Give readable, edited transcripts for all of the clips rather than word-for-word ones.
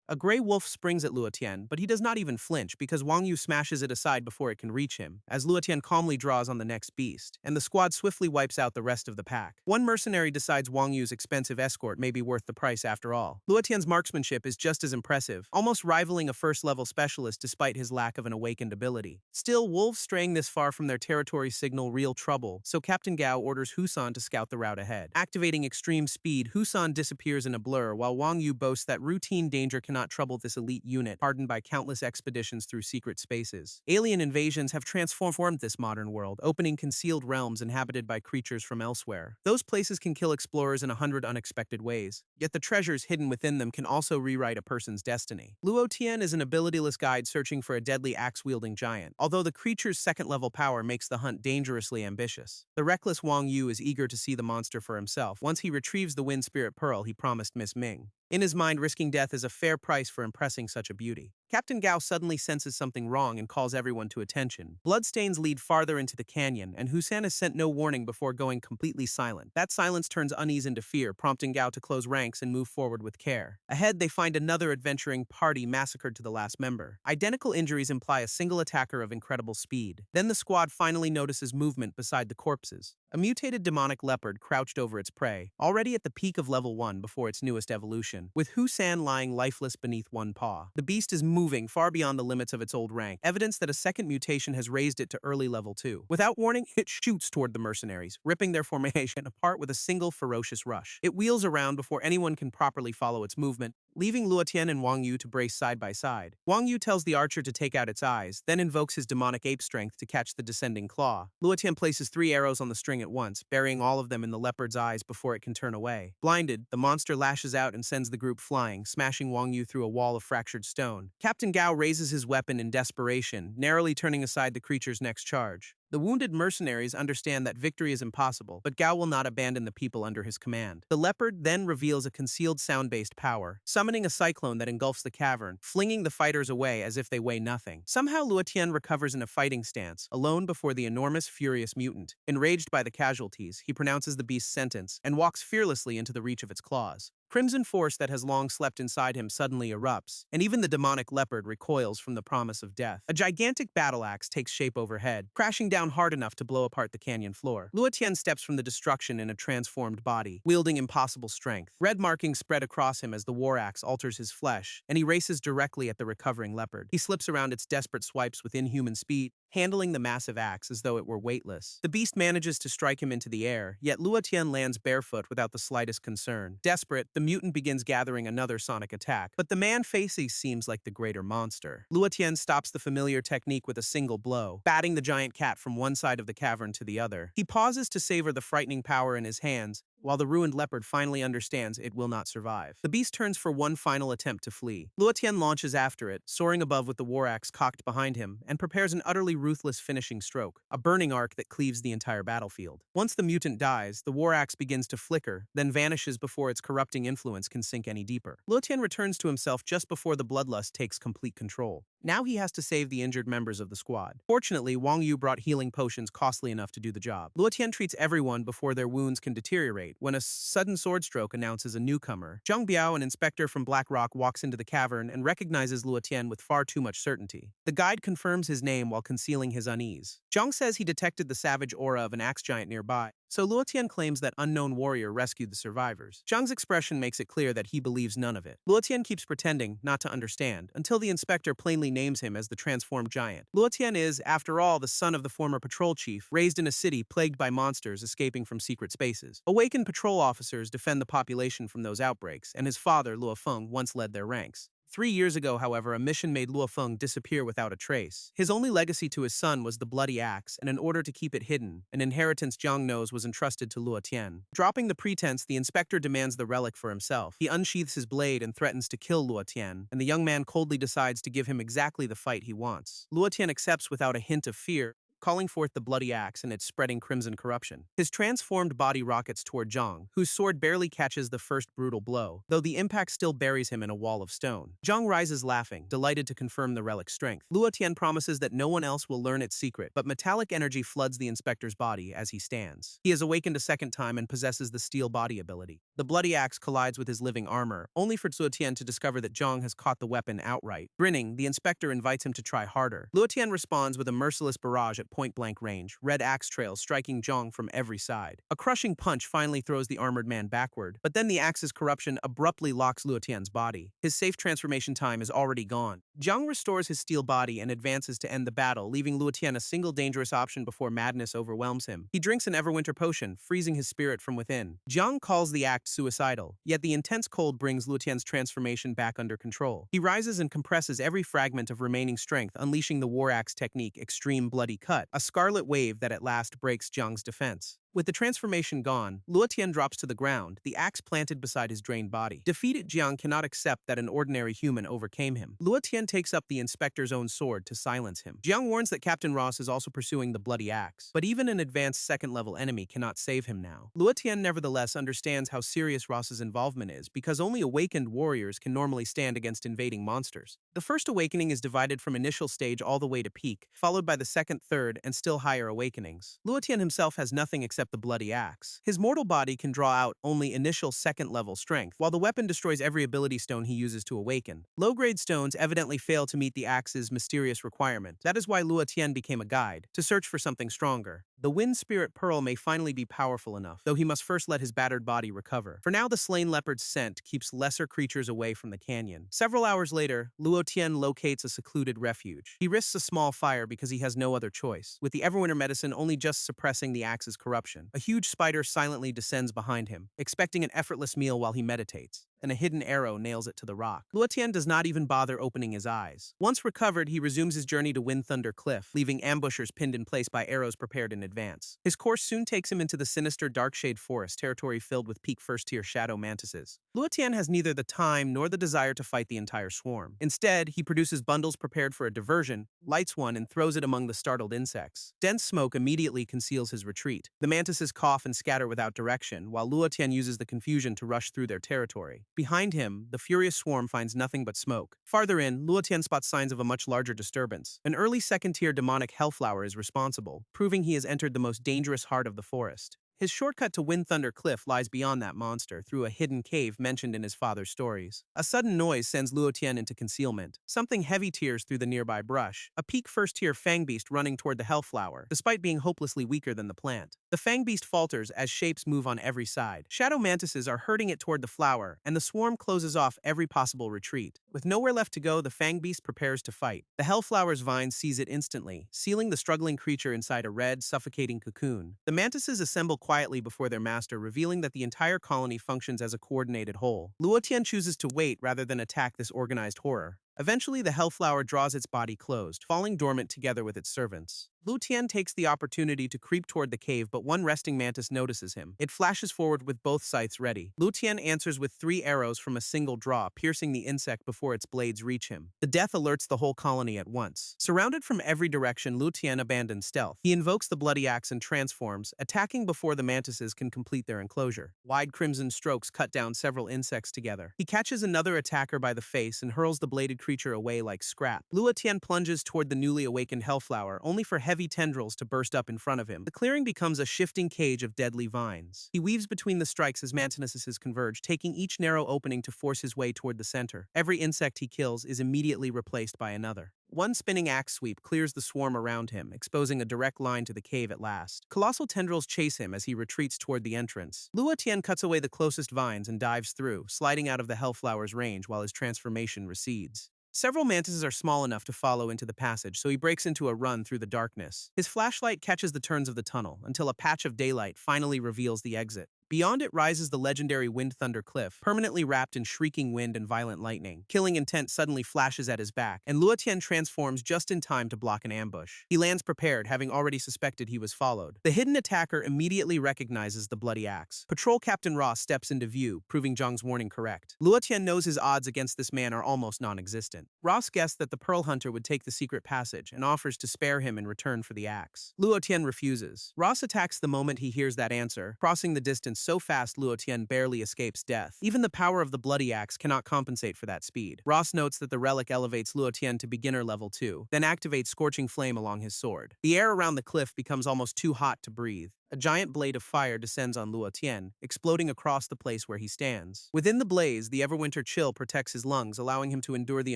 A gray wolf springs at Luotian, but he does not even flinch because Wang Yu smashes it aside before it can reach him, as Luotian calmly draws on the next beast, and the squad swiftly wipes out the rest of the pack. One mercenary decides Wang Yu's expensive escort may be worth the price after all. Luotian's marksmanship is just as impressive, almost rivaling a first-level specialist despite his lack of an awakened ability. Still, wolves straying this far from their territory signal real trouble, so Captain Gao orders Husan to scout the route ahead. Activating extreme speed, Husan disappears in a blur, while Wang Yu boasts that routine danger cannot trouble this elite unit, hardened by countless expeditions through secret spaces. Alien invasions have transformed this modern world, opening concealed realms inhabited by creatures from elsewhere. Those places can kill explorers in 100 unexpected ways, yet the treasures hidden within them can also rewrite a person's destiny. Luo Tian is an abilityless guide searching for a deadly axe-wielding giant, although the creature's second-level power makes the hunt dangerously ambitious. The reckless Wang Yu is eager to see the monster for himself. Once he retrieves the Wind Spirit Pearl he promised Miss Ming. In his mind, risking death is a fair price for impressing such a beauty. Captain Gao suddenly senses something wrong and calls everyone to attention. Bloodstains lead farther into the canyon, and Husan is sent no warning before going completely silent. That silence turns unease into fear, prompting Gao to close ranks and move forward with care. Ahead, they find another adventuring party massacred to the last member. Identical injuries imply a single attacker of incredible speed. Then the squad finally notices movement beside the corpses. A mutated demonic leopard crouched over its prey, already at the peak of level 1 before its newest evolution, with Husan lying lifeless beneath one paw. The beast is moving far beyond the limits of its old rank, evidence that a second mutation has raised it to early level 2. Without warning, it shoots toward the mercenaries, ripping their formation apart with a single ferocious rush. It wheels around before anyone can properly follow its movement, leaving Luotian and Wang Yu to brace side by side. Wang Yu tells the archer to take out its eyes, then invokes his demonic ape strength to catch the descending claw. Luotian places 3 arrows on the string at once, burying all of them in the leopard's eyes before it can turn away. Blinded, the monster lashes out and sends the group flying, smashing Wang Yu through a wall of fractured stone. Captain Gao raises his weapon in desperation, narrowly turning aside the creature's next charge. The wounded mercenaries understand that victory is impossible, but Gao will not abandon the people under his command. The leopard then reveals a concealed sound-based power, summoning a cyclone that engulfs the cavern, flinging the fighters away as if they weigh nothing. Somehow Luotian recovers in a fighting stance, alone before the enormous, furious mutant. Enraged by the casualties, he pronounces the beast's sentence and walks fearlessly into the reach of its claws. Crimson force that has long slept inside him suddenly erupts, and even the demonic leopard recoils from the promise of death. A gigantic battle axe takes shape overhead, crashing down hard enough to blow apart the canyon floor. Luotian steps from the destruction in a transformed body, wielding impossible strength. Red markings spread across him as the war axe alters his flesh, and he races directly at the recovering leopard. He slips around its desperate swipes with inhuman speed, handling the massive axe as though it were weightless. The beast manages to strike him into the air, yet Luotian lands barefoot without the slightest concern. Desperate, the mutant begins gathering another sonic attack, but the man facing seems like the greater monster. Luotian stops the familiar technique with a single blow, batting the giant cat from one side of the cavern to the other. He pauses to savor the frightening power in his hands, while the ruined leopard finally understands it will not survive. The beast turns for one final attempt to flee. Luotian launches after it, soaring above with the war axe cocked behind him, and prepares an utterly ruthless finishing stroke, a burning arc that cleaves the entire battlefield. Once the mutant dies, the war axe begins to flicker, then vanishes before its corrupting influence can sink any deeper. Luotian returns to himself just before the bloodlust takes complete control. Now he has to save the injured members of the squad. Fortunately, Wang Yu brought healing potions costly enough to do the job. Luotian treats everyone before their wounds can deteriorate, when a sudden sword stroke announces a newcomer. Zhang Biao, an inspector from Black Rock, walks into the cavern and recognizes Luotian with far too much certainty. The guide confirms his name while concealing his unease. Zhang says he detected the savage aura of an axe giant nearby, so Luotian claims that unknown warrior rescued the survivors. Zhang's expression makes it clear that he believes none of it. Luotian keeps pretending not to understand, until the inspector plainly names him as the transformed giant. Luotian is, after all, the son of the former patrol chief, raised in a city plagued by monsters escaping from secret spaces. Awakened patrol officers defend the population from those outbreaks, and his father, Luo Feng, once led their ranks. 3 years ago, however, a mission made Luo Feng disappear without a trace. His only legacy to his son was the bloody axe, and in order to keep it hidden, an inheritance Jiang knows was entrusted to Luo Tian. Dropping the pretense, the inspector demands the relic for himself. He unsheaths his blade and threatens to kill Luo Tian, and the young man coldly decides to give him exactly the fight he wants. Luo Tian accepts without a hint of fear, calling forth the bloody axe and its spreading crimson corruption. His transformed body rockets toward Zhang, whose sword barely catches the first brutal blow, though the impact still buries him in a wall of stone. Zhang rises laughing, delighted to confirm the relic's strength. Luo Tian promises that no one else will learn its secret, but metallic energy floods the inspector's body as he stands. He has awakened a second time and possesses the steel body ability. The bloody axe collides with his living armor, only for Luotian to discover that Jang has caught the weapon outright. Grinning, the inspector invites him to try harder. Luotian responds with a merciless barrage at point-blank range, red axe trails striking Jang from every side. A crushing punch finally throws the armored man backward, but then the axe's corruption abruptly locks Luotian's body. His safe transformation time is already gone. Jang restores his steel body and advances to end the battle, leaving Luotian a single dangerous option before madness overwhelms him. He drinks an Everwinter potion, freezing his spirit from within. Jang calls the act suicidal, yet the intense cold brings Luotian's transformation back under control. He rises and compresses every fragment of remaining strength, unleashing the war axe technique Extreme Bloody Cut, a scarlet wave that at last breaks Jang's defense. With the transformation gone, Luotian drops to the ground, the axe planted beside his drained body. Defeated, Jiang cannot accept that an ordinary human overcame him. Luotian takes up the inspector's own sword to silence him. Jiang warns that Captain Ross is also pursuing the bloody axe, but even an advanced second-level enemy cannot save him now. Luotian nevertheless understands how serious Ross's involvement is, because only awakened warriors can normally stand against invading monsters. The first awakening is divided from initial stage all the way to peak, followed by the second, third, and still higher awakenings. Luotian himself has nothing except the bloody axe. His mortal body can draw out only initial second-level strength, while the weapon destroys every ability stone he uses to awaken. Low-grade stones evidently fail to meet the axe's mysterious requirement. That is why Luotian became a guide, to search for something stronger. The Wind Spirit Pearl may finally be powerful enough, though he must first let his battered body recover. For now, the slain leopard's scent keeps lesser creatures away from the canyon. Several hours later, Luotian locates a secluded refuge. He risks a small fire because he has no other choice, with the Everwinter medicine only just suppressing the axe's corruption. A huge spider silently descends behind him, expecting an effortless meal while he meditates, and a hidden arrow nails it to the rock. Luotian does not even bother opening his eyes. Once recovered, he resumes his journey to Wind Thunder Cliff, leaving ambushers pinned in place by arrows prepared in advance. His course soon takes him into the sinister Darkshade Forest, territory filled with peak first-tier shadow mantises. Luotian has neither the time nor the desire to fight the entire swarm. Instead, he produces bundles prepared for a diversion, lights one, and throws it among the startled insects. Dense smoke immediately conceals his retreat. The mantises cough and scatter without direction, while Luotian uses the confusion to rush through their territory. Behind him, the furious swarm finds nothing but smoke. Farther in, Luotian spots signs of a much larger disturbance. An early second-tier demonic hellflower is responsible, proving he has entered the most dangerous heart of the forest. His shortcut to Wind Thunder Cliff lies beyond that monster, through a hidden cave mentioned in his father's stories. A sudden noise sends Luotian into concealment. Something heavy tears through the nearby brush, a peak first-tier fang beast running toward the hellflower, despite being hopelessly weaker than the plant. The fang beast falters as shapes move on every side. Shadow mantises are herding it toward the flower, and the swarm closes off every possible retreat. With nowhere left to go, the fang beast prepares to fight. The hellflower's vine sees it instantly, sealing the struggling creature inside a red, suffocating cocoon. The mantises assemble quietly before their master, revealing that the entire colony functions as a coordinated whole. Luotian chooses to wait rather than attack this organized horror. Eventually, the hellflower draws its body closed, falling dormant together with its servants. Luotian takes the opportunity to creep toward the cave, but one resting mantis notices him. It flashes forward with both scythes ready. Luotian answers with 3 arrows from a single draw, piercing the insect before its blades reach him. The death alerts the whole colony at once. Surrounded from every direction, Luotian abandons stealth. He invokes the bloody axe and transforms, attacking before the mantises can complete their enclosure. Wide crimson strokes cut down several insects together. He catches another attacker by the face and hurls the bladed creature away like scrap. Luotian plunges toward the newly awakened hellflower, only for heavy tendrils to burst up in front of him. The clearing becomes a shifting cage of deadly vines. He weaves between the strikes as mantises converge, taking each narrow opening to force his way toward the center. Every insect he kills is immediately replaced by another. One spinning axe sweep clears the swarm around him, exposing a direct line to the cave at last. Colossal tendrils chase him as he retreats toward the entrance. Luotian cuts away the closest vines and dives through, sliding out of the hellflower's range while his transformation recedes. Several mantises are small enough to follow into the passage, so he breaks into a run through the darkness. His flashlight catches the turns of the tunnel, until a patch of daylight finally reveals the exit. Beyond it rises the legendary Wind Thunder Cliff, permanently wrapped in shrieking wind and violent lightning. Killing intent suddenly flashes at his back, and Luotian transforms just in time to block an ambush. He lands prepared, having already suspected he was followed. The hidden attacker immediately recognizes the bloody axe. Patrol Captain Ross steps into view, proving Jang's warning correct. Luotian knows his odds against this man are almost non-existent. Ross guessed that the Pearl Hunter would take the secret passage, and offers to spare him in return for the axe. Luotian refuses. Ross attacks the moment he hears that answer, crossing the distance so fast Luotian barely escapes death. Even the power of the bloody axe cannot compensate for that speed. Ross notes that the relic elevates Luotian to beginner level 2, then activates Scorching Flame along his sword. The air around the cliff becomes almost too hot to breathe. A giant blade of fire descends on Luo Tian, exploding across the place where he stands. Within the blaze, the Everwinter chill protects his lungs, allowing him to endure the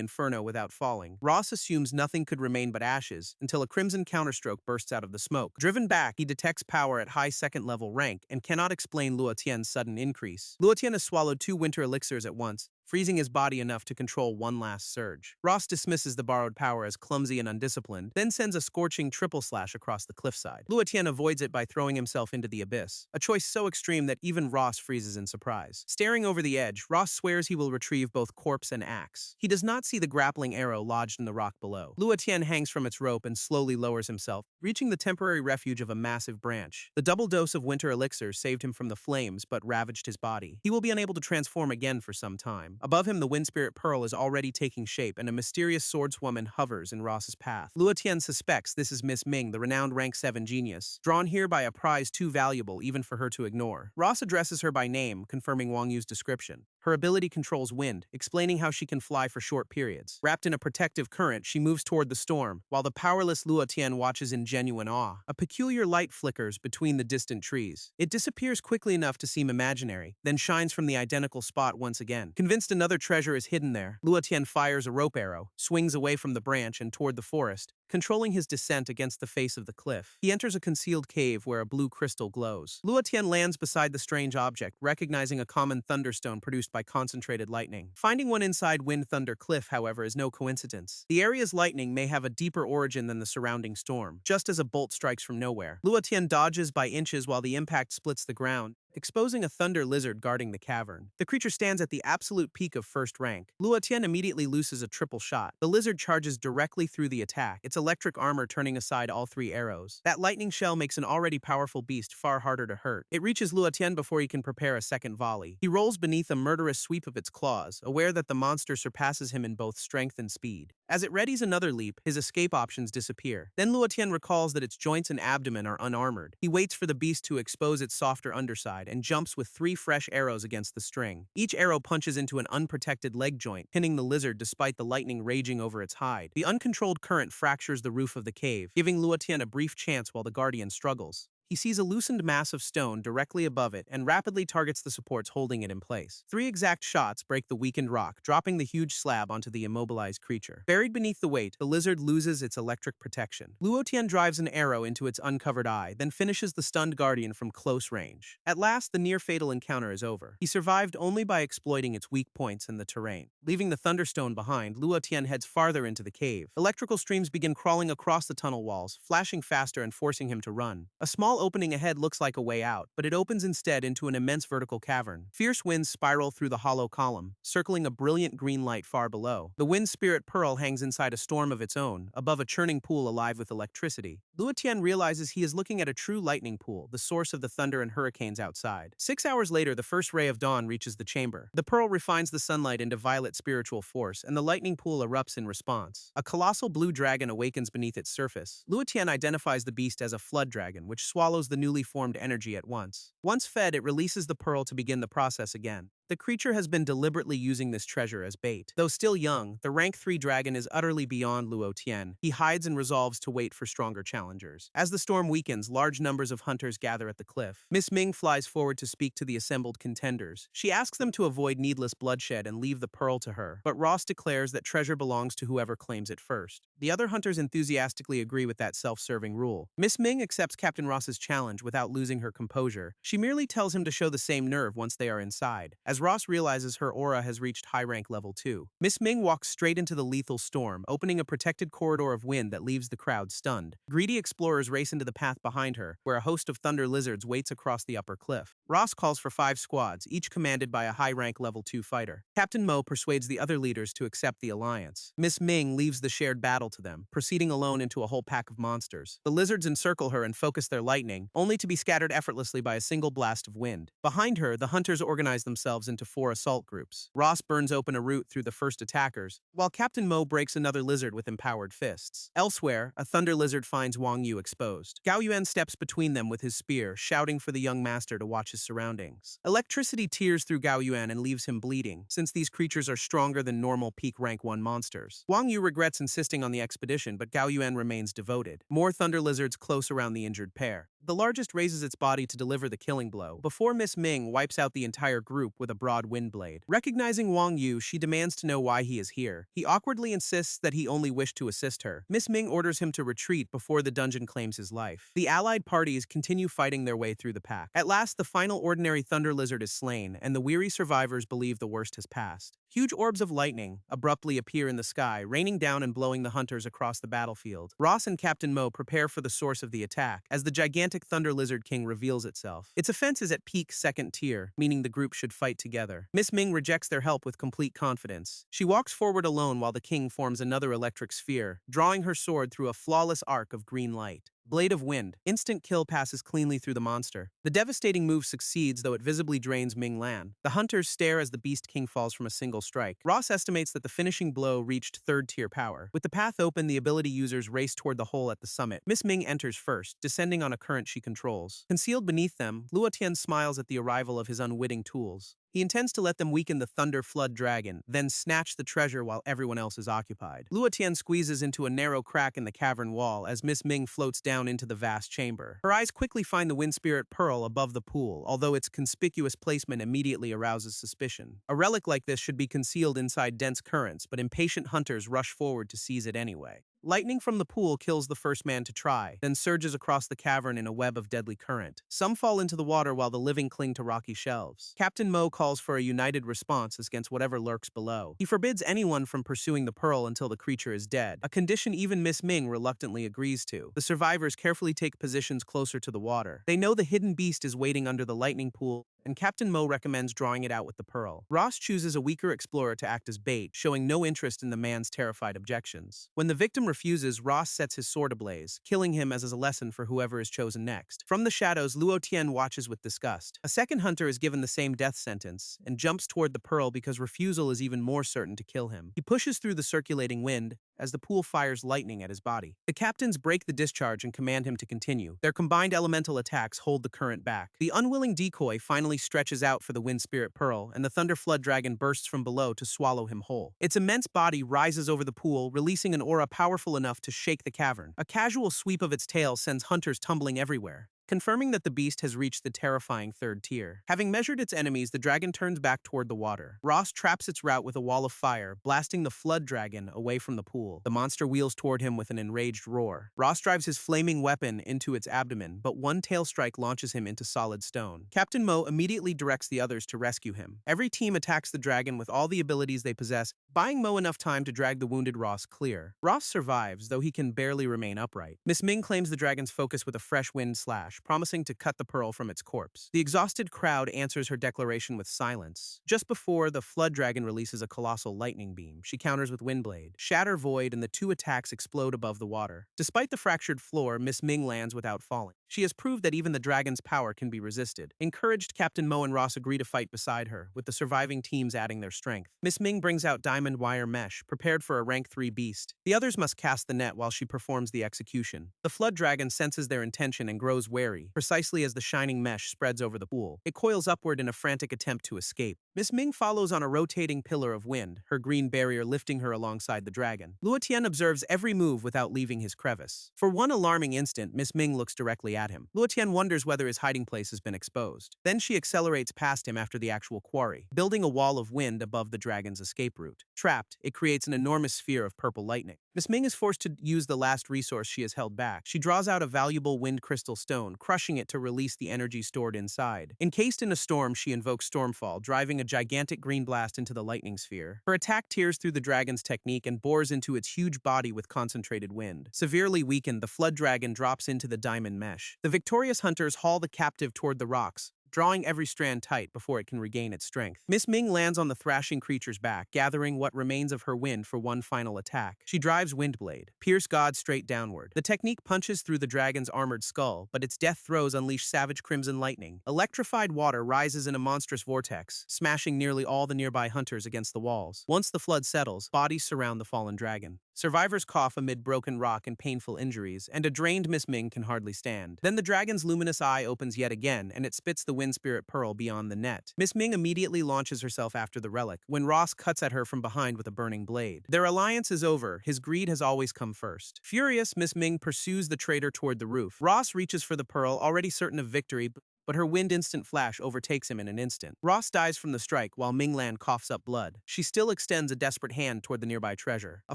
inferno without falling. Ross assumes nothing could remain but ashes, until a crimson counterstroke bursts out of the smoke. Driven back, he detects power at high second-level rank and cannot explain Luo Tian's sudden increase. Luo Tian has swallowed 2 winter elixirs at once, freezing his body enough to control one last surge. Ross dismisses the borrowed power as clumsy and undisciplined, then sends a scorching triple slash across the cliffside. Luo Tian avoids it by throwing himself into the abyss, a choice so extreme that even Ross freezes in surprise. Staring over the edge, Ross swears he will retrieve both corpse and axe. He does not see the grappling arrow lodged in the rock below. Luo Tian hangs from its rope and slowly lowers himself, reaching the temporary refuge of a massive branch. The double dose of winter elixir saved him from the flames but ravaged his body. He will be unable to transform again for some time. Above him, the Wind Spirit Pearl is already taking shape, and a mysterious swordswoman hovers in Ross's path. Luo Tian suspects this is Miss Ming, the renowned rank 7 genius, drawn here by a prize too valuable even for her to ignore. Ross addresses her by name, confirming Wang Yu's description. Her ability controls wind, explaining how she can fly for short periods. Wrapped in a protective current, she moves toward the storm, while the powerless Luo Tian watches in genuine awe. A peculiar light flickers between the distant trees. It disappears quickly enough to seem imaginary, then shines from the identical spot once again. Convinced another treasure is hidden there, Luo Tian fires a rope arrow, swings away from the branch and toward the forest, controlling his descent against the face of the cliff. He enters a concealed cave where a blue crystal glows. Luo Tian lands beside the strange object, recognizing a common thunderstone produced by concentrated lightning. Finding one inside Wind Thunder Cliff, however, is no coincidence. The area's lightning may have a deeper origin than the surrounding storm, just as a bolt strikes from nowhere. Luo Tian dodges by inches while the impact splits the ground, exposing a thunder lizard guarding the cavern. The creature stands at the absolute peak of first rank. Luo Tian immediately looses a triple shot. The lizard charges directly through the attack, its electric armor turning aside all 3 arrows. That lightning shell makes an already powerful beast far harder to hurt. It reaches Luo Tian before he can prepare a second volley. He rolls beneath a murderous sweep of its claws, aware that the monster surpasses him in both strength and speed. As it readies another leap, his escape options disappear. Then Luo Tian recalls that its joints and abdomen are unarmored. He waits for the beast to expose its softer underside and jumps with 3 fresh arrows against the string. Each arrow punches into an unprotected leg joint, pinning the lizard despite the lightning raging over its hide. The uncontrolled current fractures the roof of the cave, giving Luo Tian a brief chance while the guardian struggles. He sees a loosened mass of stone directly above it and rapidly targets the supports holding it in place. 3 exact shots break the weakened rock, dropping the huge slab onto the immobilized creature. Buried beneath the weight, the lizard loses its electric protection. Luo Tian drives an arrow into its uncovered eye, then finishes the stunned guardian from close range. At last, the near-fatal encounter is over. He survived only by exploiting its weak points in the terrain. Leaving the Thunderstone behind, Luo Tian heads farther into the cave. Electrical streams begin crawling across the tunnel walls, flashing faster and forcing him to run. A small opening ahead looks like a way out, but it opens instead into an immense vertical cavern. Fierce winds spiral through the hollow column, circling a brilliant green light far below. The Wind Spirit Pearl hangs inside a storm of its own, above a churning pool alive with electricity. Luo Tian realizes he is looking at a true lightning pool, the source of the thunder and hurricanes outside. 6 hours later, the first ray of dawn reaches the chamber. The pearl refines the sunlight into violet spiritual force, and the lightning pool erupts in response. A colossal blue dragon awakens beneath its surface. Luo Tian identifies the beast as a flood dragon, which swallows the newly formed energy at once. Once fed, it releases the pearl to begin the process again. The creature has been deliberately using this treasure as bait. Though still young, the rank 3 dragon is utterly beyond Luo Tian. He hides and resolves to wait for stronger challengers. As the storm weakens, large numbers of hunters gather at the cliff. Miss Ming flies forward to speak to the assembled contenders. She asks them to avoid needless bloodshed and leave the pearl to her, but Ross declares that treasure belongs to whoever claims it first. The other hunters enthusiastically agree with that self-serving rule. Miss Ming accepts Captain Ross's challenge without losing her composure. She merely tells him to show the same nerve once they are inside. As Ross realizes her aura has reached high rank level 2. Miss Ming walks straight into the lethal storm, opening a protected corridor of wind that leaves the crowd stunned. Greedy explorers race into the path behind her, where a host of thunder lizards waits across the upper cliff. Ross calls for 5 squads, each commanded by a high rank level 2 fighter. Captain Mo persuades the other leaders to accept the alliance. Miss Ming leaves the shared battle to them, proceeding alone into a whole pack of monsters. The lizards encircle her and focus their lightning, only to be scattered effortlessly by a single blast of wind. Behind her, the hunters organize themselves into 4 assault groups. Ross burns open a route through the first attackers, while Captain Mo breaks another lizard with empowered fists. Elsewhere, a thunder lizard finds Wang Yu exposed. Gao Yuan steps between them with his spear, shouting for the young master to watch his surroundings. Electricity tears through Gao Yuan and leaves him bleeding, since these creatures are stronger than normal peak rank 1 monsters. Wang Yu regrets insisting on the expedition, but Gao Yuan remains devoted. More thunder lizards close around the injured pair. The largest raises its body to deliver the killing blow, before Miss Ming wipes out the entire group with a broad wind blade. Recognizing Wang Yu, she demands to know why he is here. He awkwardly insists that he only wished to assist her. Miss Ming orders him to retreat before the dungeon claims his life. The allied parties continue fighting their way through the pack. At last, the final ordinary thunder lizard is slain, and the weary survivors believe the worst has passed. Huge orbs of lightning abruptly appear in the sky, raining down and blowing the hunters across the battlefield. Ross and Captain Mo prepare for the source of the attack, as the gigantic Thunder Lizard King reveals itself. Its offense is at peak second tier, meaning the group should fight together. Miss Ming rejects their help with complete confidence. She walks forward alone while the king forms another electric sphere, drawing her sword through a flawless arc of green light. Blade of Wind. Instant kill passes cleanly through the monster. The devastating move succeeds, though it visibly drains Ming Lan. The hunters stare as the Beast King falls from a single strike. Ross estimates that the finishing blow reached third-tier power. With the path open, the ability users race toward the hole at the summit. Miss Ming enters first, descending on a current she controls. Concealed beneath them, Luotian smiles at the arrival of his unwitting tools. He intends to let them weaken the Thunder Flood Dragon, then snatch the treasure while everyone else is occupied. Luotian squeezes into a narrow crack in the cavern wall as Miss Ming floats down into the vast chamber. Her eyes quickly find the Wind Spirit Pearl above the pool, although its conspicuous placement immediately arouses suspicion. A relic like this should be concealed inside dense currents, but impatient hunters rush forward to seize it anyway. Lightning from the pool kills the first man to try, then surges across the cavern in a web of deadly current. Some fall into the water while the living cling to rocky shelves. Captain Mo calls for a united response against whatever lurks below. He forbids anyone from pursuing the pearl until the creature is dead, a condition even Miss Ming reluctantly agrees to. The survivors carefully take positions closer to the water. They know the hidden beast is waiting under the lightning pool, and Captain Mo recommends drawing it out with the pearl. Ross chooses a weaker explorer to act as bait, showing no interest in the man's terrified objections. When the victim refuses, Ross sets his sword ablaze, killing him as a lesson for whoever is chosen next. From the shadows, Luo Tian watches with disgust. A second hunter is given the same death sentence, and jumps toward the pearl because refusal is even more certain to kill him. He pushes through the circulating wind, as the pool fires lightning at his body. The captains break the discharge and command him to continue. Their combined elemental attacks hold the current back. The unwilling decoy finally stretches out for the Wind Spirit Pearl, and the Thunder Flood Dragon bursts from below to swallow him whole. Its immense body rises over the pool, releasing an aura powerful enough to shake the cavern. A casual sweep of its tail sends hunters tumbling everywhere, confirming that the beast has reached the terrifying third tier. Having measured its enemies, the dragon turns back toward the water. Ross traps its route with a wall of fire, blasting the flood dragon away from the pool. The monster wheels toward him with an enraged roar. Ross drives his flaming weapon into its abdomen, but one tail strike launches him into solid stone. Captain Mo immediately directs the others to rescue him. Every team attacks the dragon with all the abilities they possess, buying Mo enough time to drag the wounded Ross clear. Ross survives, though he can barely remain upright. Miss Ming claims the dragon's focus with a fresh wind slash, promising to cut the pearl from its corpse. The exhausted crowd answers her declaration with silence. Just before, the flood dragon releases a colossal lightning beam. She counters with Windblade. Shatter Void, and the two attacks explode above the water. Despite the fractured floor, Miss Ming lands without falling. She has proved that even the dragon's power can be resisted. Encouraged, Captain Mo and Ross agree to fight beside her, with the surviving teams adding their strength. Miss Ming brings out diamond wire mesh, prepared for a rank 3 beast. The others must cast the net while she performs the execution. The flood dragon senses their intention and grows wary, precisely as the shining mesh spreads over the pool. It coils upward in a frantic attempt to escape. Miss Ming follows on a rotating pillar of wind, her green barrier lifting her alongside the dragon. Luotian observes every move without leaving his crevice. For one alarming instant, Miss Ming looks directly at him. Luotian wonders whether his hiding place has been exposed. Then she accelerates past him after the actual quarry, building a wall of wind above the dragon's escape route. Trapped, it creates an enormous sphere of purple lightning. Miss Ming is forced to use the last resource she has held back. She draws out a valuable wind crystal stone, crushing it to release the energy stored inside. Encased in a storm, she invokes Stormfall, driving a gigantic green blast into the lightning sphere. Her attack tears through the dragon's technique and bores into its huge body with concentrated wind. Severely weakened, the flood dragon drops into the diamond mesh. The victorious hunters haul the captive toward the rocks, drawing every strand tight before it can regain its strength. Miss Ming lands on the thrashing creature's back, gathering what remains of her wind for one final attack. She drives Windblade, Pierce God straight downward. The technique punches through the dragon's armored skull, but its death throes unleash savage crimson lightning. Electrified water rises in a monstrous vortex, smashing nearly all the nearby hunters against the walls. Once the flood settles, bodies surround the fallen dragon. Survivors cough amid broken rock and painful injuries, and a drained Miss Ming can hardly stand. Then the dragon's luminous eye opens yet again, and it spits the wind spirit pearl beyond the net. Miss Ming immediately launches herself after the relic, when Ross cuts at her from behind with a burning blade. Their alliance is over, his greed has always come first. Furious, Miss Ming pursues the traitor toward the roof. Ross reaches for the pearl, already certain of victory, but her wind instant flash overtakes him in an instant. Ross dies from the strike while Ming Lan coughs up blood. She still extends a desperate hand toward the nearby treasure. A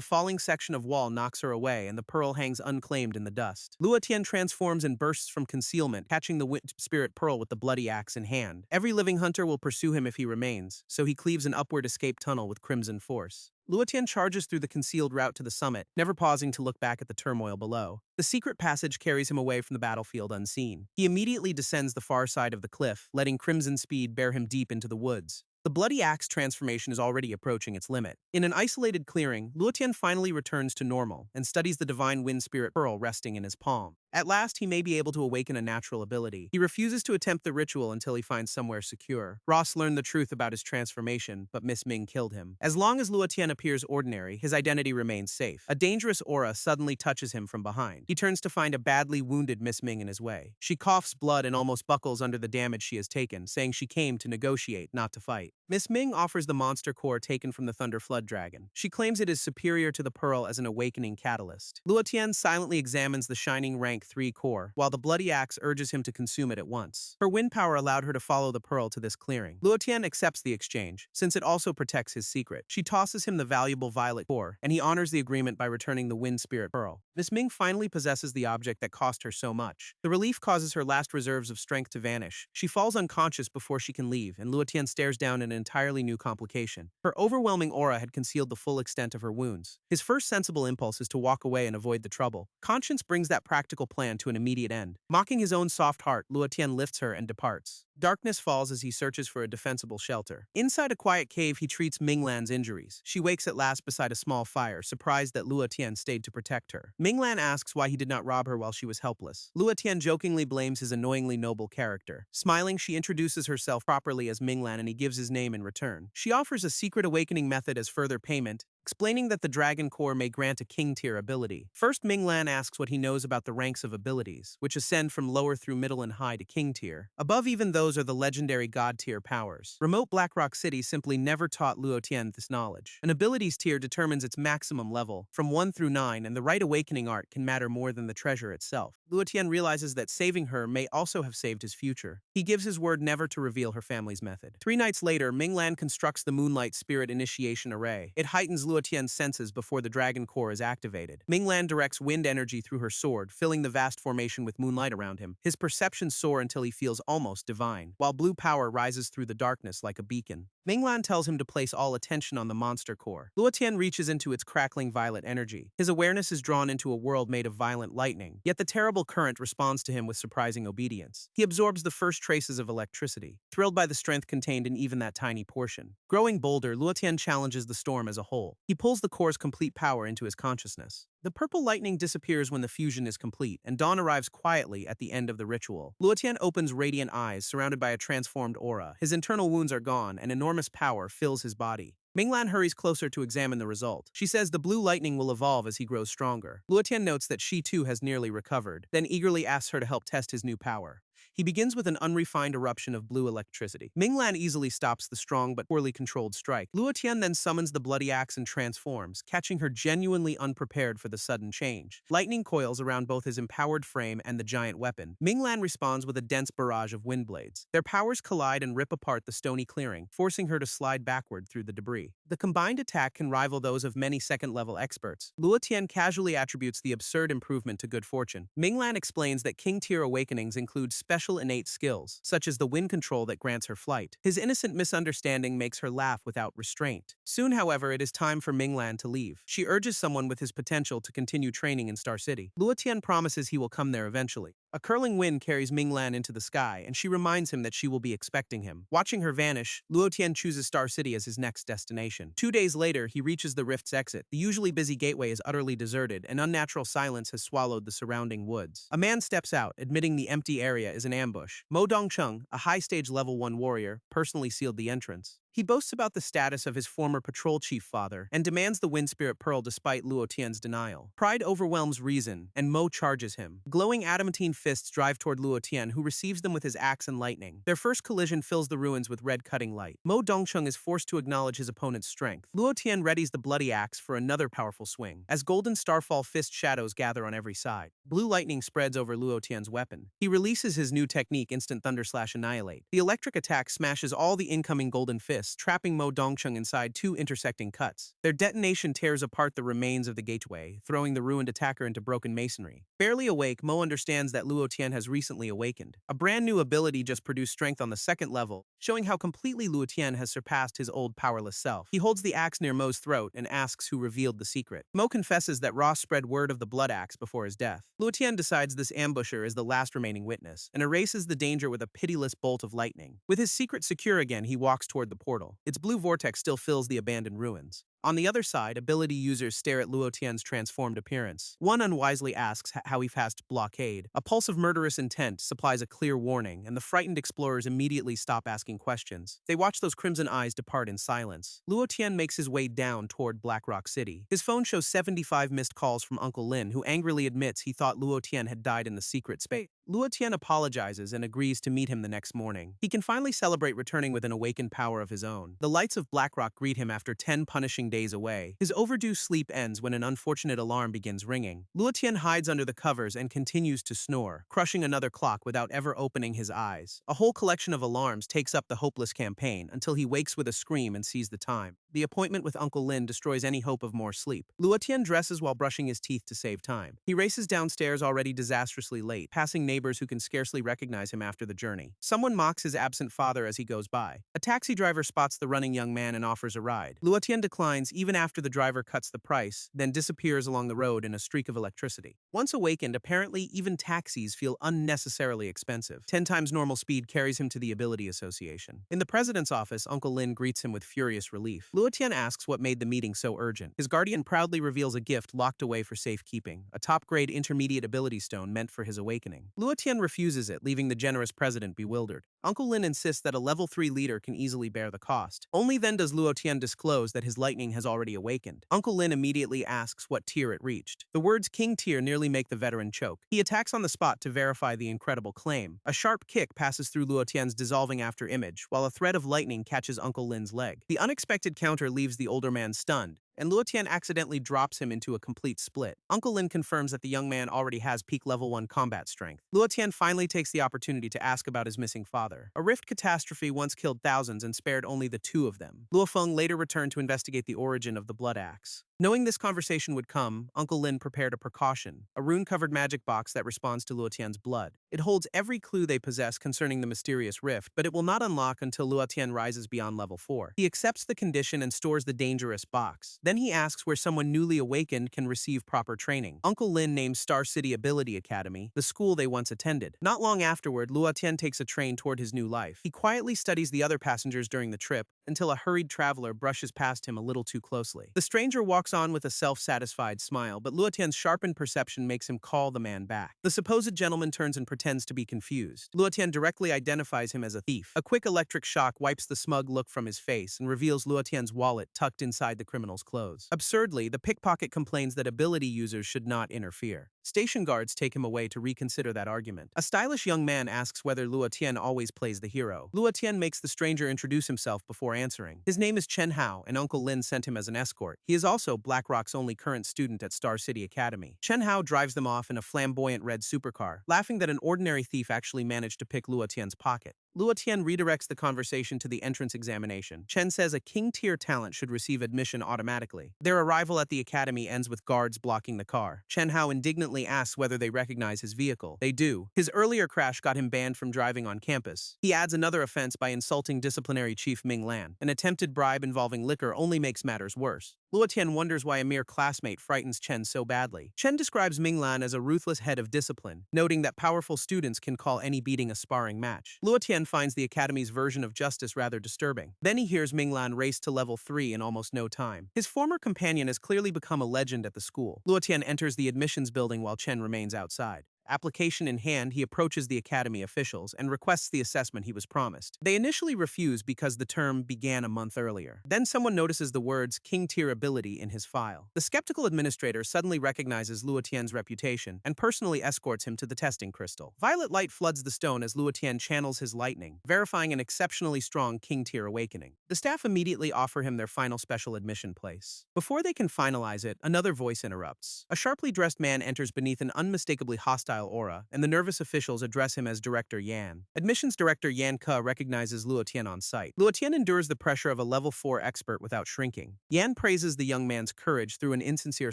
falling section of wall knocks her away and the pearl hangs unclaimed in the dust. Luotian transforms and bursts from concealment, catching the wind spirit pearl with the bloody axe in hand. Every living hunter will pursue him if he remains, so he cleaves an upward escape tunnel with crimson force. Luotian charges through the concealed route to the summit, never pausing to look back at the turmoil below. The secret passage carries him away from the battlefield unseen. He immediately descends the far side of the cliff, letting crimson speed bear him deep into the woods. The bloody axe transformation is already approaching its limit. In an isolated clearing, Luotian finally returns to normal and studies the divine wind spirit pearl resting in his palm. At last, he may be able to awaken a natural ability. He refuses to attempt the ritual until he finds somewhere secure. Ross learned the truth about his transformation, but Miss Ming killed him. As long as Luotian appears ordinary, his identity remains safe. A dangerous aura suddenly touches him from behind. He turns to find a badly wounded Miss Ming in his way. She coughs blood and almost buckles under the damage she has taken, saying she came to negotiate, not to fight. Miss Ming offers the monster core taken from the Thunder Flood Dragon. She claims it is superior to the pearl as an awakening catalyst. Luotian silently examines the shining rank 3 core, while the bloody axe urges him to consume it at once. Her wind power allowed her to follow the pearl to this clearing. Luotian accepts the exchange, since it also protects his secret. She tosses him the valuable violet core, and he honors the agreement by returning the wind spirit pearl. Miss Ming finally possesses the object that cost her so much. The relief causes her last reserves of strength to vanish. She falls unconscious before she can leave, and Luotian stares down an entirely new complication. Her overwhelming aura had concealed the full extent of her wounds. His first sensible impulse is to walk away and avoid the trouble. Conscience brings that practical plan to an immediate end. Mocking his own soft heart, Luotian lifts her and departs. Darkness falls as he searches for a defensible shelter. Inside a quiet cave, he treats Ming Lan's injuries. She wakes at last beside a small fire, surprised that Luotian stayed to protect her. Ming Lan asks why he did not rob her while she was helpless. Luotian jokingly blames his annoyingly noble character. Smiling, she introduces herself properly as Ming Lan and he gives his name in return. She offers a secret awakening method as further payment, explaining that the Dragon Core may grant a king-tier ability. First, Ming Lan asks what he knows about the ranks of abilities, which ascend from lower through middle and high to king-tier. Above even those are the legendary god-tier powers. Remote Blackrock City simply never taught Luotian this knowledge. An abilities tier determines its maximum level, from 1 through 9, and the right awakening art can matter more than the treasure itself. Luotian realizes that saving her may also have saved his future. He gives his word never to reveal her family's method. 3 nights later, Ming Lan constructs the Moonlight Spirit Initiation Array. It heightens Luotian's senses before the Dragon Core is activated. Ming Lan directs wind energy through her sword, filling the vast formation with moonlight around him. His perceptions soar until he feels almost divine, while blue power rises through the darkness like a beacon. Ming Lan tells him to place all attention on the monster core. Luotian reaches into its crackling violet energy. His awareness is drawn into a world made of violent lightning, yet the terrible current responds to him with surprising obedience. He absorbs the first traces of electricity, thrilled by the strength contained in even that tiny portion. Growing bolder, Luotian challenges the storm as a whole. He pulls the core's complete power into his consciousness. The purple lightning disappears when the fusion is complete, and dawn arrives quietly at the end of the ritual. Luotian opens radiant eyes, surrounded by a transformed aura. His internal wounds are gone, and enormous power fills his body. Ming Lan hurries closer to examine the result. She says the blue lightning will evolve as he grows stronger. Luotian notes that she too has nearly recovered, then eagerly asks her to help test his new power. He begins with an unrefined eruption of blue electricity. Ming Lan easily stops the strong but poorly controlled strike. Luotian then summons the bloody axe and transforms, catching her genuinely unprepared for the sudden change. Lightning coils around both his empowered frame and the giant weapon. Ming Lan responds with a dense barrage of wind blades. Their powers collide and rip apart the stony clearing, forcing her to slide backward through the debris. The combined attack can rival those of many second-level experts. Luotian casually attributes the absurd improvement to good fortune. Ming Lan explains that king-tier awakenings include special innate skills, such as the wind control that grants her flight. His innocent misunderstanding makes her laugh without restraint. Soon, however, it is time for Ming Lan to leave. She urges someone with his potential to continue training in Star City. Luotian promises he will come there eventually. A curling wind carries Ming Lan into the sky, and she reminds him that she will be expecting him. Watching her vanish, Luotian chooses Star City as his next destination. 2 days later, he reaches the rift's exit. The usually busy gateway is utterly deserted, and unnatural silence has swallowed the surrounding woods. A man steps out, admitting the empty area is an ambush. Mo Dongcheng, a high-stage level 1 warrior, personally sealed the entrance. He boasts about the status of his former patrol chief father and demands the Wind Spirit Pearl despite Luo Tian's denial. Pride overwhelms reason, and Mo charges him. Glowing adamantine fists drive toward Luo Tian, who receives them with his axe and lightning. Their first collision fills the ruins with red cutting light. Mo Dongcheng is forced to acknowledge his opponent's strength. Luo Tian readies the bloody axe for another powerful swing. As golden starfall fist shadows gather on every side, blue lightning spreads over Luo Tian's weapon. He releases his new technique, Instant Thunder Slash Annihilate. The electric attack smashes all the incoming golden fists, trapping Mo Dongcheng inside two intersecting cuts. Their detonation tears apart the remains of the gateway, throwing the ruined attacker into broken masonry. Barely awake, Mo understands that Luo Tian has recently awakened. A brand new ability just produced strength on the second level, showing how completely Luo Tian has surpassed his old powerless self. He holds the axe near Mo's throat and asks who revealed the secret. Mo confesses that Ross spread word of the blood axe before his death. Luo Tian decides this ambusher is the last remaining witness, and erases the danger with a pitiless bolt of lightning. With his secret secure again, he walks toward the portal. Its blue vortex still fills the abandoned ruins. On the other side, ability users stare at Luo Tian's transformed appearance. One unwisely asks how he passed blockade. A pulse of murderous intent supplies a clear warning, and the frightened explorers immediately stop asking questions. They watch those crimson eyes depart in silence. Luo Tian makes his way down toward Black Rock City. His phone shows 75 missed calls from Uncle Lin, who angrily admits he thought Luo Tian had died in the secret space. Luo Tian apologizes and agrees to meet him the next morning. He can finally celebrate returning with an awakened power of his own. The lights of Blackrock greet him after 10 punishing days away. His overdue sleep ends when an unfortunate alarm begins ringing. Luo Tian hides under the covers and continues to snore, crushing another clock without ever opening his eyes. A whole collection of alarms takes up the hopeless campaign until he wakes with a scream and sees the time. The appointment with Uncle Lin destroys any hope of more sleep. Luo Tian dresses while brushing his teeth to save time. He races downstairs already disastrously late, passing neighbors who can scarcely recognize him after the journey. Someone mocks his absent father as he goes by. A taxi driver spots the running young man and offers a ride. Luo Tian declines even after the driver cuts the price, then disappears along the road in a streak of electricity. Once awakened, apparently even taxis feel unnecessarily expensive. 10 times normal speed carries him to the Ability Association. In the president's office, Uncle Lin greets him with furious relief. Luo Tian asks what made the meeting so urgent. His guardian proudly reveals a gift locked away for safekeeping, a top-grade intermediate ability stone meant for his awakening. Luo Tian refuses it, leaving the generous president bewildered. Uncle Lin insists that a level 3 leader can easily bear the cost. Only then does Luo Tian disclose that his lightning has already awakened. Uncle Lin immediately asks what tier it reached. The words King Tier nearly make the veteran choke. He attacks on the spot to verify the incredible claim. A sharp kick passes through Luo Tian's dissolving after image, while a thread of lightning catches Uncle Lin's leg. The unexpected counter leaves the older man stunned, and Luo Tian accidentally drops him into a complete split. Uncle Lin confirms that the young man already has peak level 1 combat strength. Luo Tian finally takes the opportunity to ask about his missing father. A rift catastrophe once killed thousands and spared only the 2 of them. Luo Feng later returned to investigate the origin of the blood axe. Knowing this conversation would come, Uncle Lin prepared a precaution, a rune-covered magic box that responds to Luo Tian's blood. It holds every clue they possess concerning the mysterious rift, but it will not unlock until Luo Tian rises beyond level 4. He accepts the condition and stores the dangerous box. Then he asks where someone newly awakened can receive proper training. Uncle Lin names Star City Ability Academy, the school they once attended. Not long afterward, Luo Tian takes a train toward his new life. He quietly studies the other passengers during the trip, until a hurried traveler brushes past him a little too closely. The stranger walks on with a self-satisfied smile, but Luo Tian's sharpened perception makes him call the man back. The supposed gentleman turns and pretends to be confused. Luo Tian directly identifies him as a thief. A quick electric shock wipes the smug look from his face and reveals Luo Tian's wallet tucked inside the criminal's clothes. Absurdly, the pickpocket complains that ability users should not interfere. Station guards take him away to reconsider that argument. A stylish young man asks whether Luo Tian always plays the hero. Luo Tian makes the stranger introduce himself before answering. His name is Chen Hao, and Uncle Lin sent him as an escort. He is also Blackrock's only current student at Star City Academy. Chen Hao drives them off in a flamboyant red supercar, laughing that an ordinary thief actually managed to pick Luo Tian's pocket. Luo Tian redirects the conversation to the entrance examination. Chen says a king-tier talent should receive admission automatically. Their arrival at the academy ends with guards blocking the car. Chen Hao indignantly asks whether they recognize his vehicle. They do. His earlier crash got him banned from driving on campus. He adds another offense by insulting disciplinary chief Ming Lan. An attempted bribe involving liquor only makes matters worse. Luo Tian wonders why a mere classmate frightens Chen so badly. Chen describes Ming Lan as a ruthless head of discipline, noting that powerful students can call any beating a sparring match. Luo Tian finds the academy's version of justice rather disturbing. Then he hears Ming Lan race to level 3 in almost no time. His former companion has clearly become a legend at the school. Luo Tian enters the admissions building while Chen remains outside. Application in hand, he approaches the academy officials and requests the assessment he was promised. They initially refuse because the term began a month earlier. Then someone notices the words King Tier ability in his file. The skeptical administrator suddenly recognizes Luo Tian's reputation and personally escorts him to the testing crystal. Violet light floods the stone as Luo Tian channels his lightning, verifying an exceptionally strong King Tier awakening. The staff immediately offer him their final special admission place. Before they can finalize it, another voice interrupts. A sharply dressed man enters beneath an unmistakably hostile aura, and the nervous officials address him as Director Yan. Admissions Director Yan Ke recognizes Luo Tian on sight. Luo Tian endures the pressure of a level 4 expert without shrinking. Yan praises the young man's courage through an insincere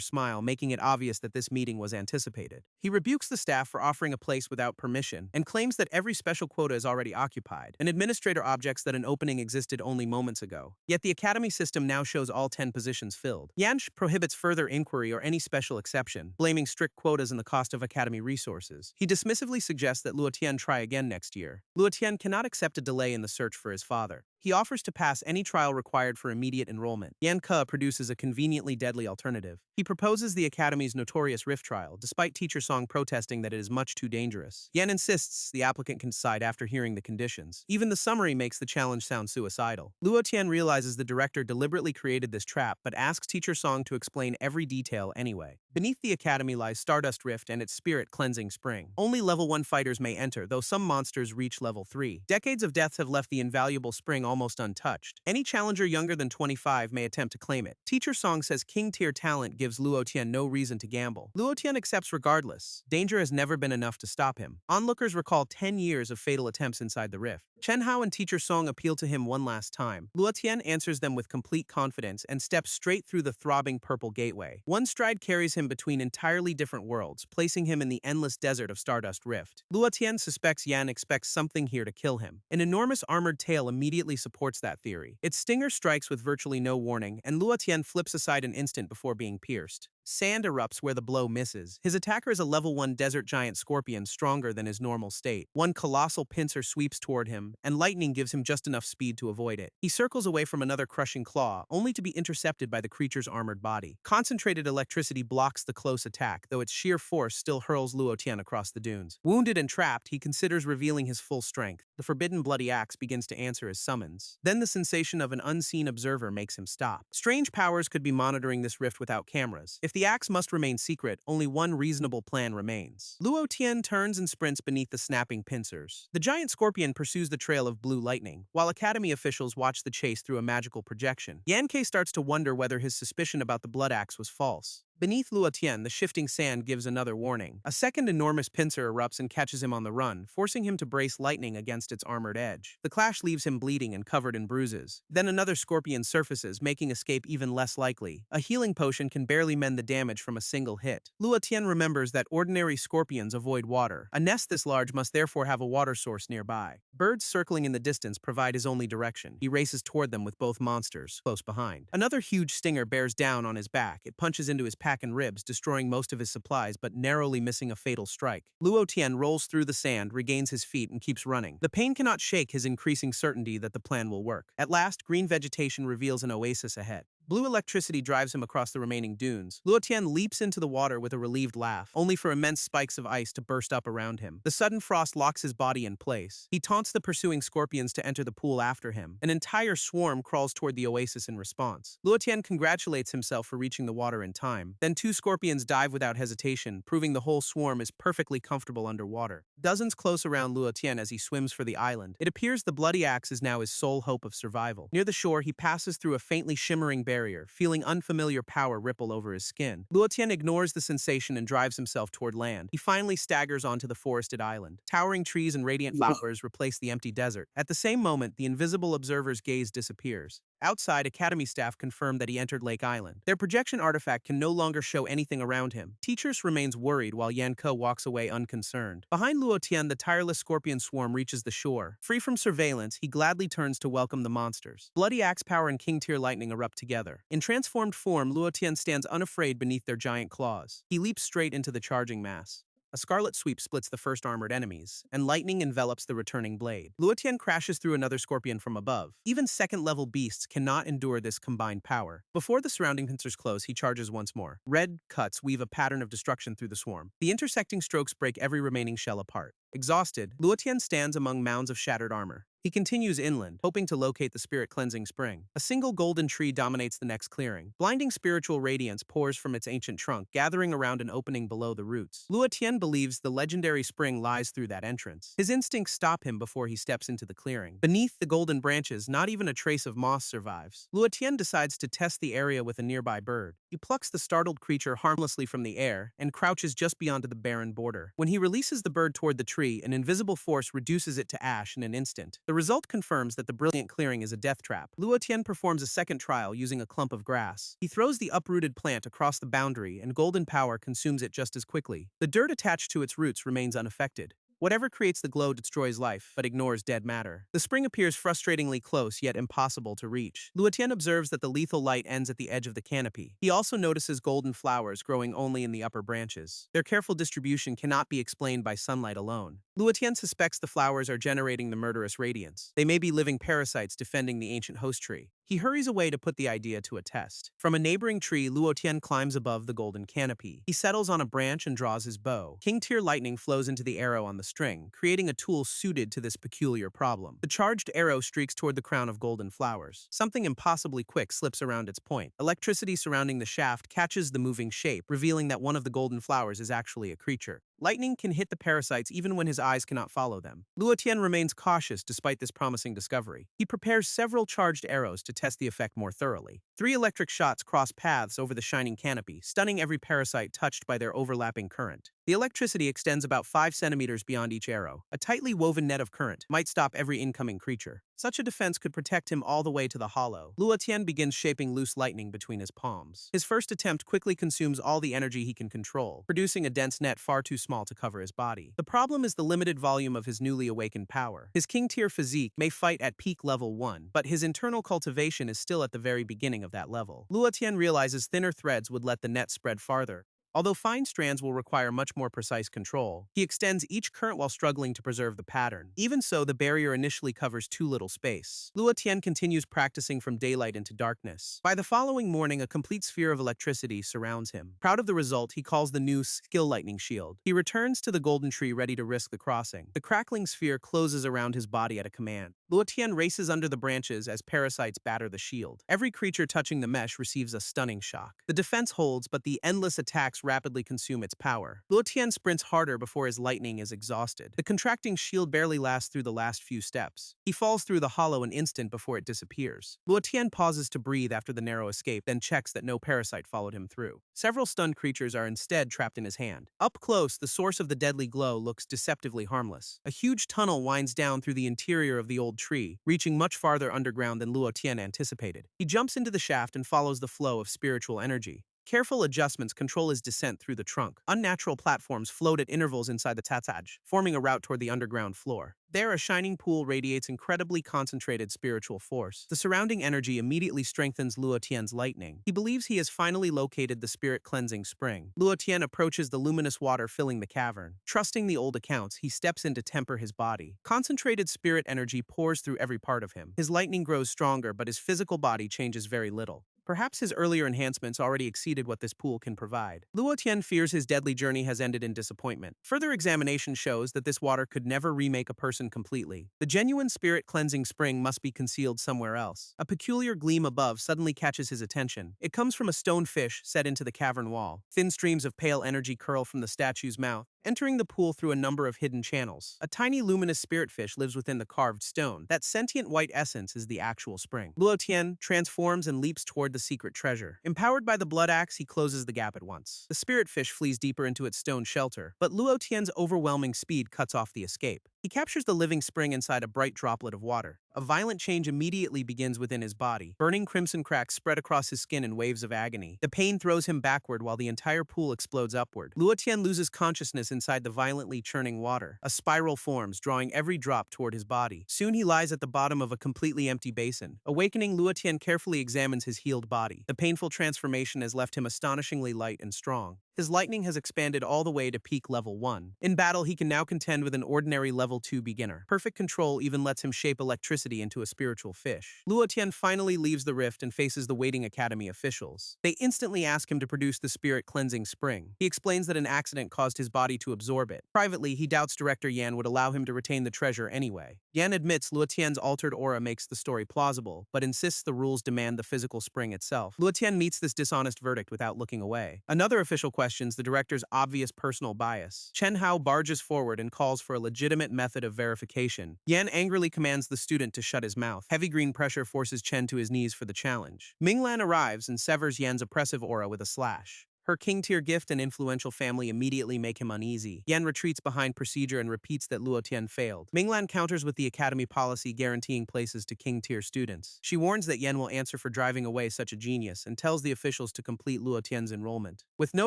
smile, making it obvious that this meeting was anticipated. He rebukes the staff for offering a place without permission and claims that every special quota is already occupied. An administrator objects that an opening existed only moments ago. Yet the academy system now shows all 10 positions filled. Yan prohibits further inquiry or any special exception, blaming strict quotas and the cost of academy resources. He dismissively suggests that Luo Tian try again next year. Luo Tian cannot accept a delay in the search for his father. He offers to pass any trial required for immediate enrollment. Yan Ke produces a conveniently deadly alternative. He proposes the Academy's notorious Rift trial, despite Teacher Song protesting that it is much too dangerous. Yan insists the applicant can decide after hearing the conditions. Even the summary makes the challenge sound suicidal. Luo Tian realizes the director deliberately created this trap, but asks Teacher Song to explain every detail anyway. Beneath the Academy lies Stardust Rift and its spirit-cleansing spring. Only level 1 fighters may enter, though some monsters reach level 3. Decades of deaths have left the invaluable spring almost untouched. Any challenger younger than 25 may attempt to claim it. Teacher Song says King-tier talent gives Luo Tian no reason to gamble. Luo Tian accepts regardless. Danger has never been enough to stop him. Onlookers recall 10 years of fatal attempts inside the rift. Chen Hao and Teacher Song appeal to him one last time. Luo Tian answers them with complete confidence and steps straight through the throbbing purple gateway. One stride carries him between entirely different worlds, placing him in the endless desert of Stardust Rift. Luo Tian suspects Yan expects something here to kill him. An enormous armored tail immediately supports that theory. Its stinger strikes with virtually no warning, and Luo Tian flips aside an instant before being pierced. Sand erupts where the blow misses. His attacker is a level 1 desert giant scorpion stronger than his normal state. One colossal pincer sweeps toward him, and lightning gives him just enough speed to avoid it. He circles away from another crushing claw, only to be intercepted by the creature's armored body. Concentrated electricity blocks the close attack, though its sheer force still hurls Luo Tian across the dunes. Wounded and trapped, he considers revealing his full strength. The forbidden bloody axe begins to answer his summons. Then the sensation of an unseen observer makes him stop. Strange powers could be monitoring this rift without cameras. If the axe must remain secret, only one reasonable plan remains. Luo Tian turns and sprints beneath the snapping pincers. The giant scorpion pursues the trail of blue lightning, while academy officials watch the chase through a magical projection. Yan Ke starts to wonder whether his suspicion about the blood axe was false. Beneath Luo Tian, the shifting sand gives another warning. A second enormous pincer erupts and catches him on the run, forcing him to brace lightning against its armored edge. The clash leaves him bleeding and covered in bruises. Then another scorpion surfaces, making escape even less likely. A healing potion can barely mend the damage from a single hit. Luo Tian remembers that ordinary scorpions avoid water. A nest this large must therefore have a water source nearby. Birds circling in the distance provide his only direction. He races toward them with both monsters close behind. Another huge stinger bears down on his back. It punches into his pack and ribs, destroying most of his supplies but narrowly missing a fatal strike. Luo Tian rolls through the sand, regains his feet, and keeps running. The pain cannot shake his increasing certainty that the plan will work. At last, green vegetation reveals an oasis ahead. Blue electricity drives him across the remaining dunes. Luo Tian leaps into the water with a relieved laugh, only for immense spikes of ice to burst up around him. The sudden frost locks his body in place. He taunts the pursuing scorpions to enter the pool after him. An entire swarm crawls toward the oasis in response. Luo Tian congratulates himself for reaching the water in time. Then 2 scorpions dive without hesitation, proving the whole swarm is perfectly comfortable underwater. Dozens close around Luo Tian as he swims for the island. It appears the bloody axe is now his sole hope of survival. Near the shore, he passes through a faintly shimmering barrier, feeling unfamiliar power ripple over his skin. Luo Tian ignores the sensation and drives himself toward land. He finally staggers onto the forested island. Towering trees and radiant flowers replace the empty desert. At the same moment, the invisible observer's gaze disappears. Outside, Academy staff confirm that he entered Lake Island. Their projection artifact can no longer show anything around him. Teachers remains worried while Yan Ke walks away unconcerned. Behind Luo Tian, the tireless scorpion swarm reaches the shore. Free from surveillance, he gladly turns to welcome the monsters. Bloody axe power and king-tier lightning erupt together. In transformed form, Luo Tian stands unafraid beneath their giant claws. He leaps straight into the charging mass. A scarlet sweep splits the first armored enemies, and lightning envelops the returning blade. Luotian crashes through another scorpion from above. Even second-level beasts cannot endure this combined power. Before the surrounding pincers close, he charges once more. Red cuts weave a pattern of destruction through the swarm. The intersecting strokes break every remaining shell apart. Exhausted, Luotian stands among mounds of shattered armor. He continues inland, hoping to locate the spirit-cleansing spring. A single golden tree dominates the next clearing. Blinding spiritual radiance pours from its ancient trunk, gathering around an opening below the roots. Luotian believes the legendary spring lies through that entrance. His instincts stop him before he steps into the clearing. Beneath the golden branches, not even a trace of moss survives. Luotian decides to test the area with a nearby bird. He plucks the startled creature harmlessly from the air and crouches just beyond the barren border. When he releases the bird toward the tree, an invisible force reduces it to ash in an instant. The result confirms that the brilliant clearing is a death trap. Luotian performs a second trial using a clump of grass. He throws the uprooted plant across the boundary, and golden power consumes it just as quickly. The dirt attached to its roots remains unaffected. Whatever creates the glow destroys life, but ignores dead matter. The spring appears frustratingly close, yet impossible to reach. Luotian observes that the lethal light ends at the edge of the canopy. He also notices golden flowers growing only in the upper branches. Their careful distribution cannot be explained by sunlight alone. Luotian suspects the flowers are generating the murderous radiance. They may be living parasites defending the ancient host tree. He hurries away to put the idea to a test. From a neighboring tree, Luotian climbs above the golden canopy. He settles on a branch and draws his bow. King-tier lightning flows into the arrow on the string, creating a tool suited to this peculiar problem. The charged arrow streaks toward the crown of golden flowers. Something impossibly quick slips around its point. Electricity surrounding the shaft catches the moving shape, revealing that one of the golden flowers is actually a creature. Lightning can hit the parasites even when his eyes cannot follow them. Luotian remains cautious despite this promising discovery. He prepares several charged arrows to test the effect more thoroughly. 3 electric shots cross paths over the shining canopy, stunning every parasite touched by their overlapping current. The electricity extends about 5 centimeters beyond each arrow. A tightly woven net of current might stop every incoming creature. Such a defense could protect him all the way to the hollow. Luotian begins shaping loose lightning between his palms. His first attempt quickly consumes all the energy he can control, producing a dense net far too small to cover his body. The problem is the limited volume of his newly awakened power. His king-tier physique may fight at peak level 1, but his internal cultivation is still at the very beginning of that level. Luotian realizes thinner threads would let the net spread farther. Although fine strands will require much more precise control, he extends each current while struggling to preserve the pattern. Even so, the barrier initially covers too little space. Luotian continues practicing from daylight into darkness. By the following morning, a complete sphere of electricity surrounds him. Proud of the result, he calls the new skill lightning shield. He returns to the golden tree ready to risk the crossing. The crackling sphere closes around his body at a command. Luotian races under the branches as parasites batter the shield. Every creature touching the mesh receives a stunning shock. The defense holds, but the endless attacks rapidly consume its power. Luotian sprints harder before his lightning is exhausted. The contracting shield barely lasts through the last few steps. He falls through the hollow an instant before it disappears. Luotian pauses to breathe after the narrow escape, then checks that no parasite followed him through. Several stunned creatures are instead trapped in his hand. Up close, the source of the deadly glow looks deceptively harmless. A huge tunnel winds down through the interior of the old tree, reaching much farther underground than Luotian anticipated. He jumps into the shaft and follows the flow of spiritual energy. Careful adjustments control his descent through the trunk. Unnatural platforms float at intervals inside the tatsaj, forming a route toward the underground floor. There, a shining pool radiates incredibly concentrated spiritual force. The surrounding energy immediately strengthens Luotian's lightning. He believes he has finally located the spirit-cleansing spring. Luotian approaches the luminous water filling the cavern. Trusting the old accounts, he steps in to temper his body. Concentrated spirit energy pours through every part of him. His lightning grows stronger, but his physical body changes very little. Perhaps his earlier enhancements already exceeded what this pool can provide. Luotian fears his deadly journey has ended in disappointment. Further examination shows that this water could never remake a person completely. The genuine spirit-cleansing spring must be concealed somewhere else. A peculiar gleam above suddenly catches his attention. It comes from a stone fish set into the cavern wall. Thin streams of pale energy curl from the statue's mouth, entering the pool through a number of hidden channels. A tiny luminous spirit fish lives within the carved stone. That sentient white essence is the actual spring. Luotian transforms and leaps toward the secret treasure. Empowered by the blood axe, he closes the gap at once. The spirit fish flees deeper into its stone shelter, but Luotian's overwhelming speed cuts off the escape. He captures the living spring inside a bright droplet of water. A violent change immediately begins within his body. Burning crimson cracks spread across his skin in waves of agony. The pain throws him backward while the entire pool explodes upward. Luotian loses consciousness inside the violently churning water. A spiral forms, drawing every drop toward his body. Soon he lies at the bottom of a completely empty basin. Awakening, Luotian carefully examines his healed body. The painful transformation has left him astonishingly light and strong. His lightning has expanded all the way to peak level 1. In battle, he can now contend with an ordinary level 2 beginner. Perfect control even lets him shape electricity into a spiritual fish. Luotian finally leaves the rift and faces the waiting academy officials. They instantly ask him to produce the spirit cleansing spring. He explains that an accident caused his body to absorb it. Privately, he doubts Director Yan would allow him to retain the treasure anyway. Yan admits Luotian's altered aura makes the story plausible, but insists the rules demand the physical spring itself. Luotian meets this dishonest verdict without looking away. Another official questions the director's obvious personal bias. Chen Hao barges forward and calls for a legitimate method of verification. Yan angrily commands the student to shut his mouth. Heavy green pressure forces Chen to his knees for the challenge. Ming Lan arrives and severs Yan's oppressive aura with a slash. Her king-tier gift and influential family immediately make him uneasy. Yan retreats behind procedure and repeats that Luotian failed. Ming Lan counters with the academy policy guaranteeing places to king-tier students. She warns that Yan will answer for driving away such a genius and tells the officials to complete Luotian's enrollment. With no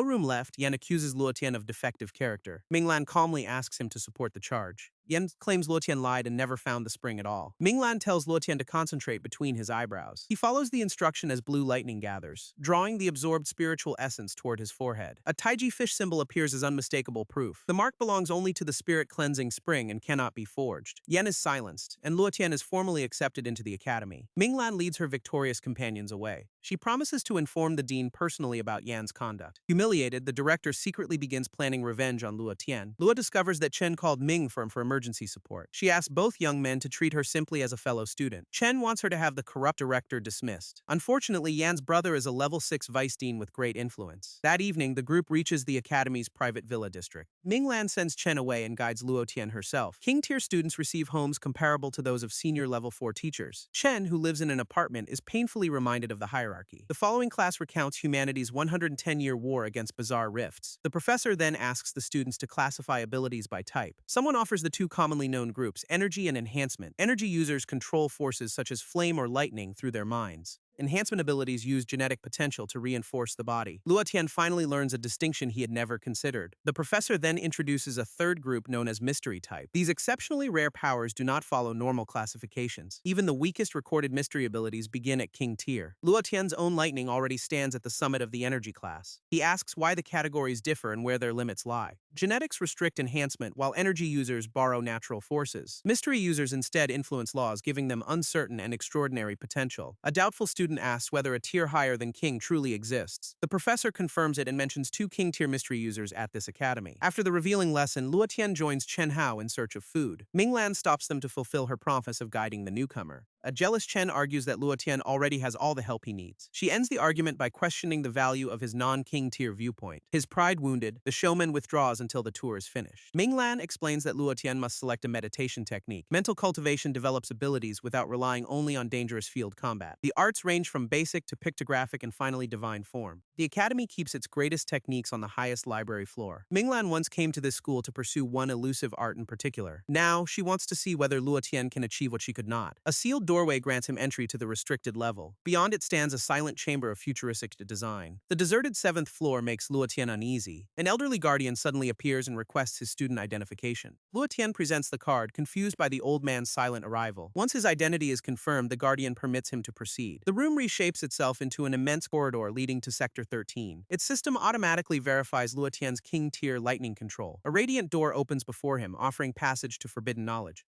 room left, Yan accuses Luotian of defective character. Ming Lan calmly asks him to support the charge. Yan claims Luotian lied and never found the spring at all. Ming Lan tells Luotian to concentrate between his eyebrows. He follows the instruction as blue lightning gathers, drawing the absorbed spiritual essence toward his forehead. A taiji fish symbol appears as unmistakable proof. The mark belongs only to the spirit cleansing spring and cannot be forged. Yan is silenced, and Luotian is formally accepted into the academy. Ming Lan leads her victorious companions away. She promises to inform the dean personally about Yan's conduct. Humiliated, the director secretly begins planning revenge on Luotian. Lua discovers that Chen called Ming for emergency support. She asks both young men to treat her simply as a fellow student. Chen wants her to have the corrupt director dismissed. Unfortunately, Yan's brother is a level 6 vice dean with great influence. That evening, the group reaches the academy's private villa district. Ming Lan sends Chen away and guides Luotian herself. King-tier students receive homes comparable to those of senior level 4 teachers. Chen, who lives in an apartment, is painfully reminded of the hierarchy. The following class recounts humanity's 110-year war against bizarre rifts. The professor then asks the students to classify abilities by type. Someone offers the two commonly known groups, energy and enhancement. Energy users control forces such as flame or lightning through their minds. Enhancement abilities use genetic potential to reinforce the body. Luotian finally learns a distinction he had never considered. The professor then introduces a third group known as mystery type. These exceptionally rare powers do not follow normal classifications. Even the weakest recorded mystery abilities begin at king tier. Luotian's own lightning already stands at the summit of the energy class. He asks why the categories differ and where their limits lie. Genetics restrict enhancement, while energy users borrow natural forces. Mystery users instead influence laws, giving them uncertain and extraordinary potential. A doubtful student asks whether a tier higher than king truly exists. The professor confirms it and mentions two king-tier mystery users at this academy. After the revealing lesson, Luotian joins Chen Hao in search of food. Ming Lan stops them to fulfill her promise of guiding the newcomer. A jealous Chen argues that Luotian already has all the help he needs. She ends the argument by questioning the value of his non-king tier viewpoint. His pride wounded, the showman withdraws until the tour is finished. Ming Lan explains that Luotian must select a meditation technique. Mental cultivation develops abilities without relying only on dangerous field combat. The arts range from basic to pictographic and finally divine form. The academy keeps its greatest techniques on the highest library floor. Ming Lan once came to this school to pursue one elusive art in particular. Now, she wants to see whether Luotian can achieve what she could not. A sealed doorway grants him entry to the restricted level. Beyond it stands a silent chamber of futuristic design. The deserted 7th floor makes Luotian uneasy. An elderly guardian suddenly appears and requests his student identification. Luotian presents the card, confused by the old man's silent arrival. Once his identity is confirmed, the guardian permits him to proceed. The room reshapes itself into an immense corridor leading to Sector 13. Its system automatically verifies Luotian's king-tier lightning control. A radiant door opens before him, offering passage to forbidden knowledge.